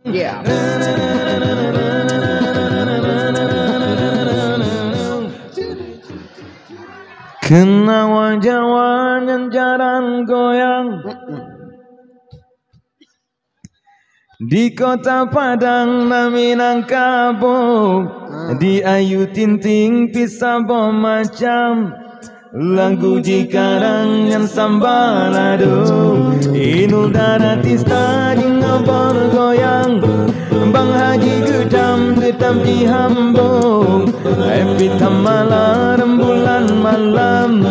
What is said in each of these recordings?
Yeah. Kena wajah yang jarang goyang di kota Padang na Minangkabau, di Ayu Tinting pisah bom macam lagu jikarang yang sambalado inul daratista di ngobor goyang Bang Haji gedam tetap di hambung epitam malam rembulan malam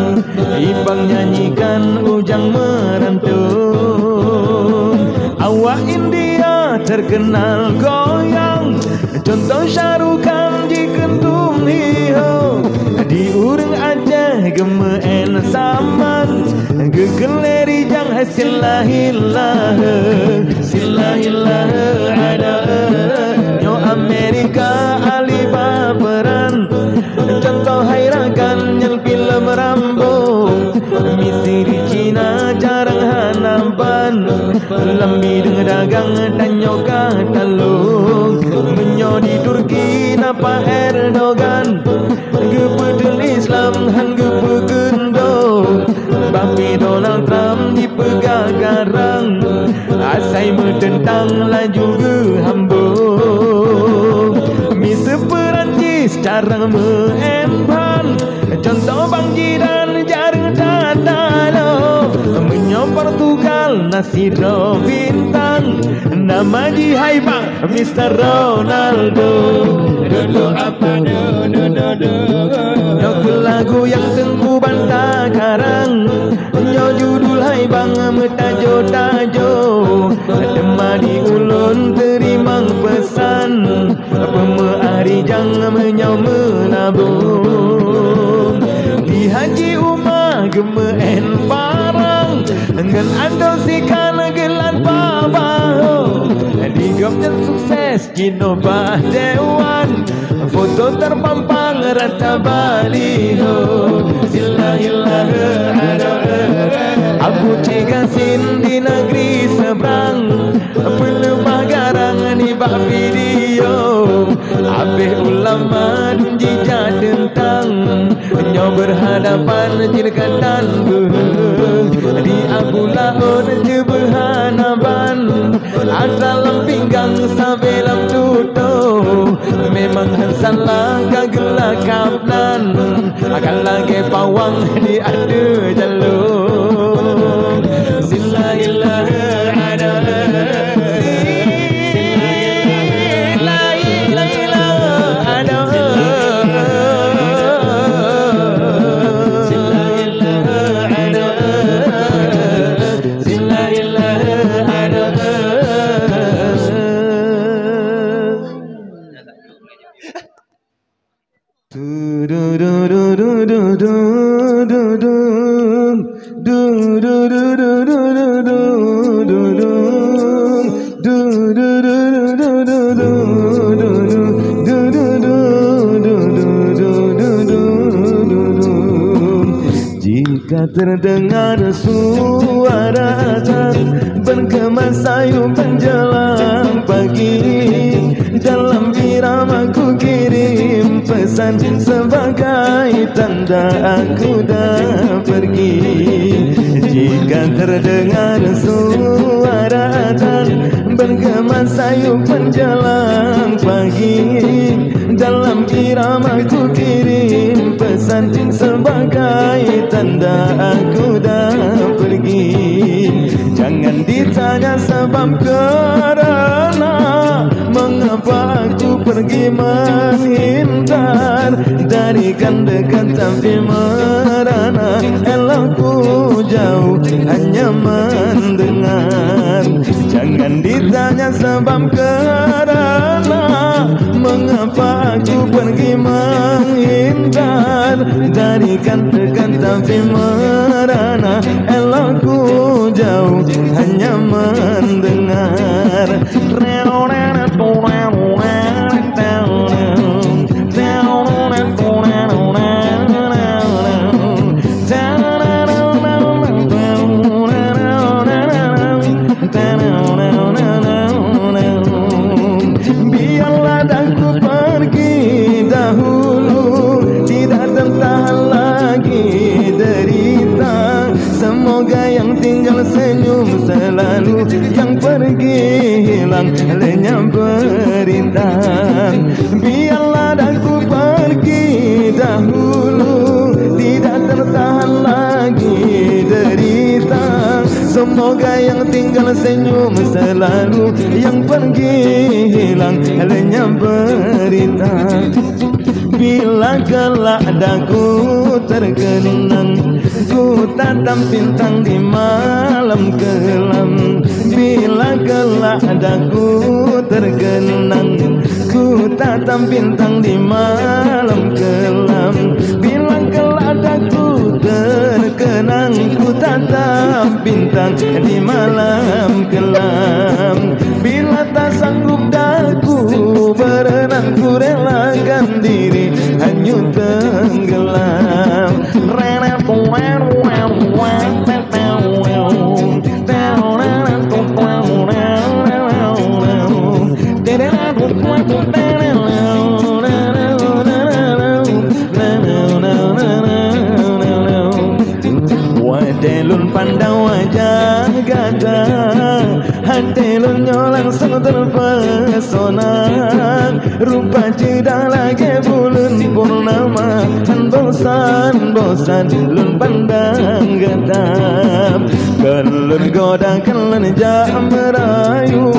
ibang nyanyikan ujang merantung awak India terkenal goyang contoh Syarukan di kentum hiho di urang Aceh gemeen saman gegeleri jang silahilah ada nyo Amerika Alibabaran contoh hairakan yang film Rambo misi di Cina jarang hanapan lambi dengan dagang dan nyoka talung menyo di Turki napa Erdogan gepedel Islam han gepegendong Bapi Donald Trump dipegagarang asai mententang laju gehambung misi Perancis cara mengemban contoh Bang Jidan jarang tatalo menyo Portugal Nasiro Bintang nama di Haibang Mr. Ronaldo dodo apa dodo lagu yang tengku bantah karang nyo judul Haibang metajo-tajo demah di ulun terimang pesan pemeari jangan menyau menabung di Haji Umar gemeen parang dengan andosikan gelan pabaho di gopnya sukses Jinobah Dewan foto terpampang rata baliho silahillah Abu Cigasin di negeri seberang pelemah garang di bak video Abih ulama jejak tentang nyo berhadapan jirkan dan di Abu Laon jebehanaban Asalam pinggang sabelam tutup memang hansalah gagelah kapnan akan lagi pawang di ada jalur silailah ada jika terdengar suara azan bergema sayup menjelang pagi dalam iramaku kirim pesan sebagai tanda aku dah pergi jika terdengar suara azan bergema sayup menjelang pagi dalam iramaku kirim pesan sebagai tanda aku dah pergi jangan ditanya sebab kerana mengapa aku pergi menghindar dari kan dekat tapi merana elokku jauh hanya mendengar jangan ditanya sebab kerana mengapa aku pergi menghindar dari kan dekat tapi merana elokku jauh hanya mendengar Biarlah aku pergi dahulu, tidak tertahan lagi derita. Semoga yang tinggal senyum selalu, yang pergi hilang lenyap berita. Biarlah aku pergi dahulu, tidak tertahan lagi derita. Semoga yang tinggal senyum selalu, yang pergi hilang lenyap berita. Bila kelak daku terkenang, ku tatap bintang di malam kelam. Bila kelak daku terkenang, ku tatap bintang di malam kelam. Bila kelak daku terkenang, ku tatap bintang di malam kelam. Bila tak sanggup daku berenang, ku relakan diri hanyut tenggelam. Wadelun pandang wajah gajah, hati nyolong sang terpesona. Rupa cedah lagi bulan purnama, bosan-bosan lun pandang getap. Kelun goda kelun jam merayu,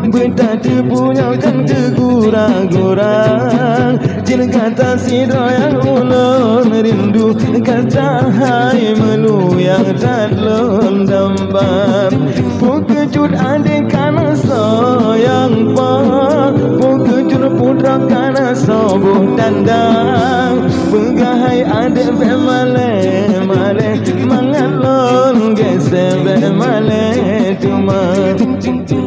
betadi punya kan kegurang-gurang. Jin kata si doyang ulun rindu, kata hai melu yang dadlun dambam. Pukejut adik kana sayang pa, pukejut putra kana sobuh tandang. Pegahai adik bemale-male, mangalon gesem bemale cuma.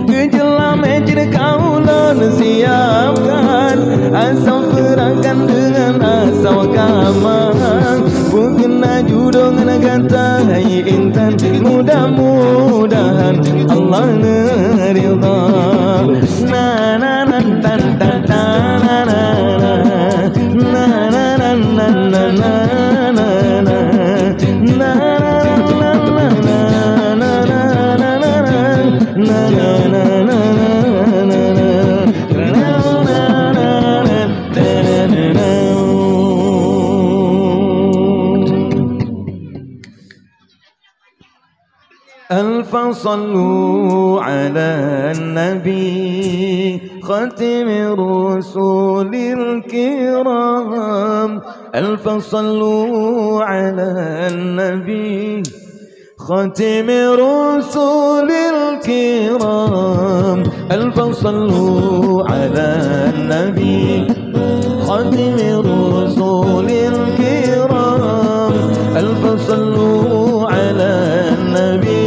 Kejelam ejir kaulon siapkan, asal perangkan dengan asal kamang. Bukena judong negata hai intan, mudah-mudahan Allah neridha. Na na na tan tan tan na na na na na na na na na na ألف صلوا على النبي خاتم الرسل الكرام. ألف صلوا على النبي خاتم الرسل الكرام. ألف صلوا على النبي خاتم الرسل الكرام. ألف صلوا على النبي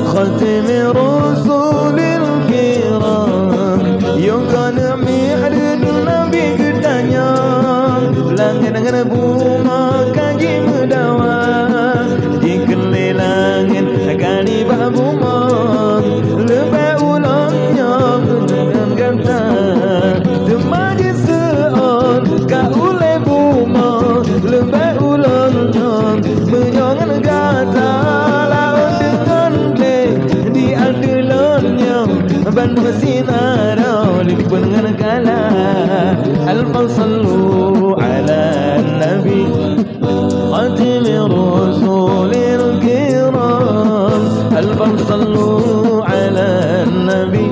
خاتم الرسل الكرام. Yang kana mi'adun Nabi gedanya, langit dengan bunga kaji medawa. Dikelilangan kani babuma, lebih ulangnya dengan kata demaji seon kaule buma. Lebih ulangnya menyangan kata laut dengan le di adulannya ban bersinar lipun dengan kala. Alfa sallu ala nabi خاتم الرسل الكرام. ألف صلوا على النبي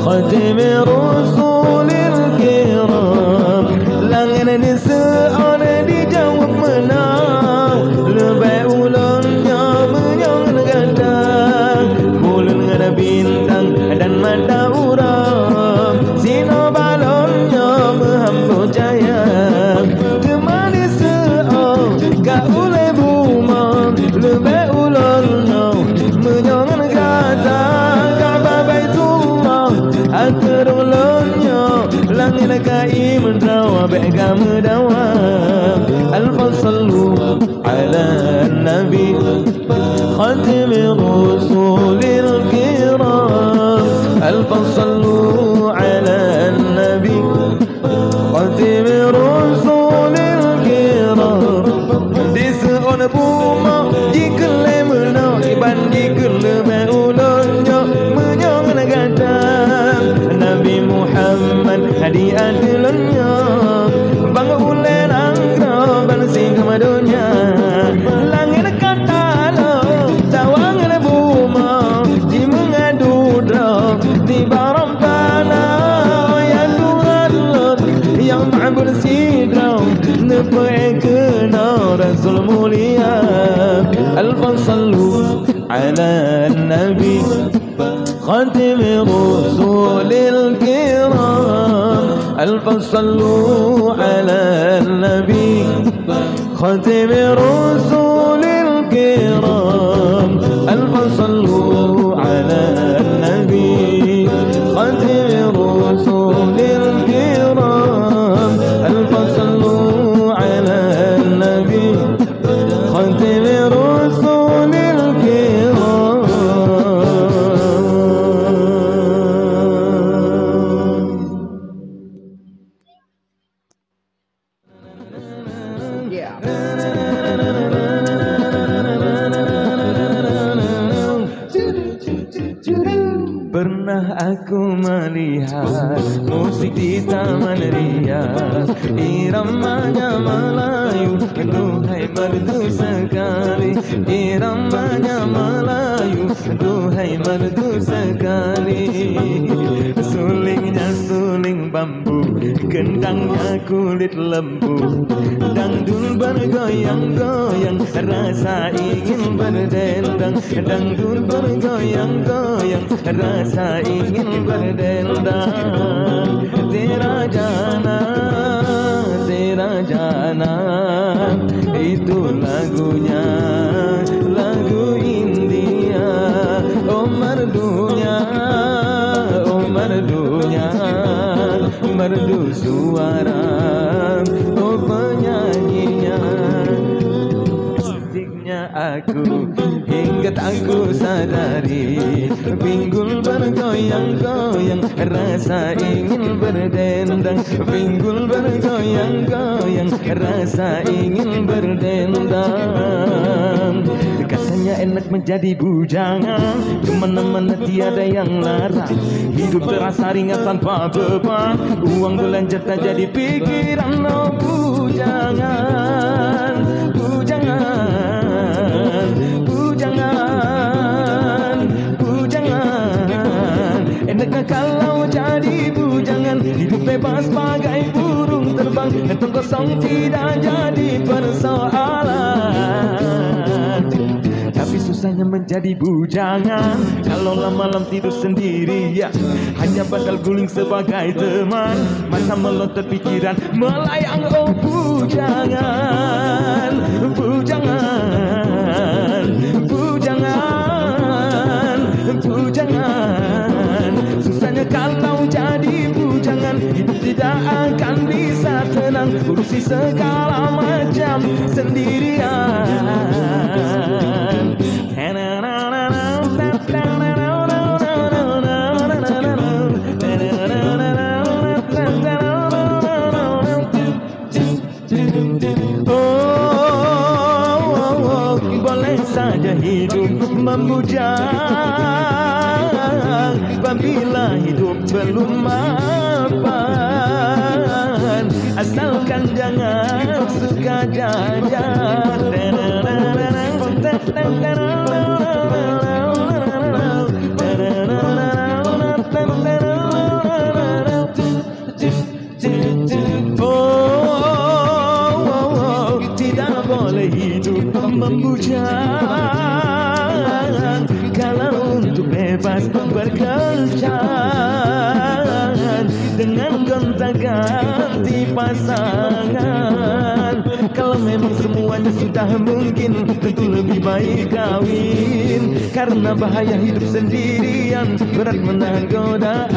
خاتم الرسل الكرام. Langit diseon dijawab menang, lebih ulangnya menyangan ganda. Bulan ada bintang dan mata uram, sinar balonnya menghambur jaya. Temani seon kaule buma, lebih ulangnya menyangan ganda. Kaabah Baitullah akhir ulangnya, langit kai mendawa bega medawa. Alfa sallu ala nabi خاتم الرسل الكرام. ألف صلوا على adilannya bang ulen angro bang sing madunya langit kata lo tawang buma di mengadu dro di baram tanah ya Tuhan yang maha bersidra nepai kena Rasul mulia al-fasallu ala nabi خاتم رسول الكرام ألف صلوا على النبي خاتم رسول الكرام ألف صلوا على النبي خاتم رسول الكرام ألف صلوا على النبي خاتم رسول الكرام Pernah aku melihat musik di taman rias, iramanya Melayu, duhai merdu sekali. Iramanya Melayu, duhai merdu sekali. Sulingnya suling bambu, kendangnya kulit lembu. Dangdul bergoyang-goyang, rasa ingin berdendang. Dangdul bergoyang-goyang, rasa ingin berdendang. Tera jana, itu lagunya, lagu India. Oh merdunya, merdu suara, oh penyanyinya. Musiknya aku hingga aku sadari, pinggul bergoyang-goyang, rasa ingin berdendang. Pinggul bergoyang-goyang, rasa ingin berdendang. Katanya enak menjadi bujangan, kemana-mana tiada yang larang. Hidup terasa ringan tanpa beban, uang belanja tak jadi pikiran. Oh bujangan, bujangan, bujangan, bujangan. Enaknya kalau jadi bujangan, hidup bebas bagai burung terbang. Kantong kosong tidak jadi persoalan. Tapi susahnya menjadi bujangan kalau malam tidur sendirian, hanya bakal guling sebagai teman. Masa melontar pikiran melayang. Oh bujangan, bujangan, bujangan, bujangan. Susahnya kalau jadi bujangan, hidup tidak akan bisa tenang, urusi segala macam sendirian. Boleh saja hidup membujang apabila hidup belum mapan, asalkan jangan suka jajan. Tidak boleh hidup membujang kalau untuk bebas berkencan dengan gonta-ganti pasangan. Kalau memang semuanya sudah mungkin, tentu lebih baik kawin, karena bahaya hidup sendirian, berat menahan godaan.